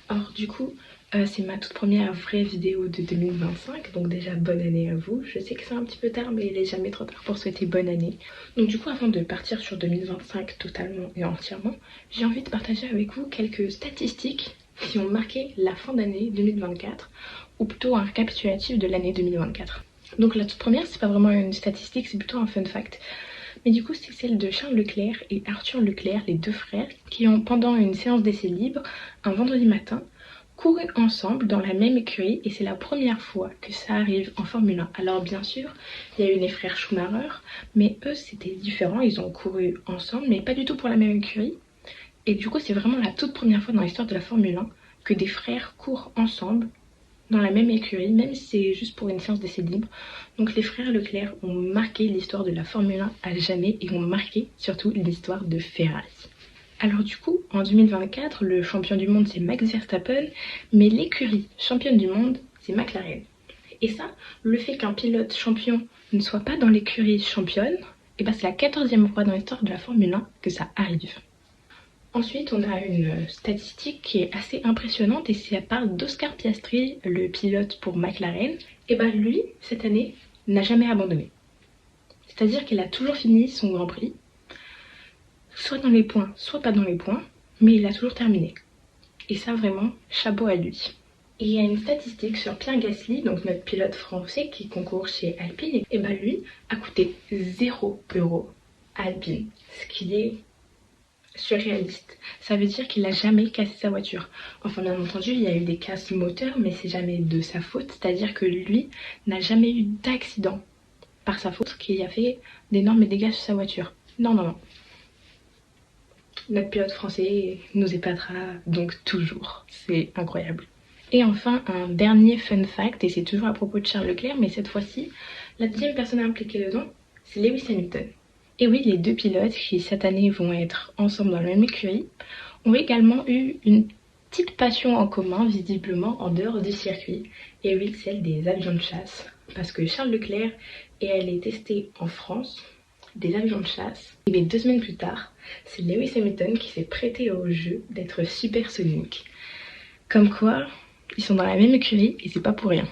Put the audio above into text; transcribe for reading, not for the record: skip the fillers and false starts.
Alors du coup, c'est ma toute première vraie vidéo de 2025, donc déjà bonne année à vous. Je sais que c'est un petit peu tard, mais il n'est jamais trop tard pour souhaiter bonne année. Donc du coup, avant de partir sur 2025 totalement et entièrement, j'ai envie de partager avec vous quelques statistiques qui ont marqué la fin d'année 2024, ou plutôt un récapitulatif de l'année 2024. Donc la toute première, c'est pas vraiment une statistique, c'est plutôt un fun fact. Mais du coup, c'est celle de Charles Leclerc et Arthur Leclerc, les deux frères, qui ont, pendant une séance d'essai libre, un vendredi matin, couru ensemble dans la même écurie, et c'est la première fois que ça arrive en Formule 1. Alors bien sûr, il y a eu les frères Schumacher, mais eux c'était différent, ils ont couru ensemble, mais pas du tout pour la même écurie. Et du coup, c'est vraiment la toute première fois dans l'histoire de la Formule 1 que des frères courent ensemble dans la même écurie, même si c'est juste pour une séance d'essai libre. Donc les frères Leclerc ont marqué l'histoire de la Formule 1 à jamais et ont marqué surtout l'histoire de Ferrari. Alors du coup, en 2024, le champion du monde c'est Max Verstappen, mais l'écurie championne du monde c'est McLaren. Et ça, le fait qu'un pilote champion ne soit pas dans l'écurie championne, et ben c'est la 14e fois dans l'histoire de la Formule 1 que ça arrive. Ensuite, on a une statistique qui est assez impressionnante et ça parle d'Oscar Piastri, le pilote pour McLaren. Et ben lui, cette année, n'a jamais abandonné. C'est-à-dire qu'il a toujours fini son Grand Prix, soit dans les points, soit pas dans les points, mais il a toujours terminé. Et ça, vraiment, chapeau à lui. Et il y a une statistique sur Pierre Gasly, donc notre pilote français qui concourt chez Alpine, et ben lui a coûté 0 € à Alpine, ce qui est surréaliste. Ça veut dire qu'il n'a jamais cassé sa voiture. Enfin bien entendu il y a eu des casses moteurs mais c'est jamais de sa faute, c'est-à-dire que lui n'a jamais eu d'accident par sa faute qui a fait d'énormes dégâts sur sa voiture. Non non non. Notre pilote français nous épatera donc toujours. C'est incroyable. Et enfin un dernier fun fact, et c'est toujours à propos de Charles Leclerc, mais cette fois-ci la deuxième personne impliquée dedans c'est Lewis Hamilton. Et oui, les deux pilotes qui cette année vont être ensemble dans la même écurie ont également eu une petite passion en commun visiblement en dehors du circuit. Et oui, celle des avions de chasse. Parce que Charles Leclerc est allé tester en France des avions de chasse. Et 2 semaines plus tard, c'est Lewis Hamilton qui s'est prêté au jeu d'être supersonique. Comme quoi, ils sont dans la même écurie et c'est pas pour rien.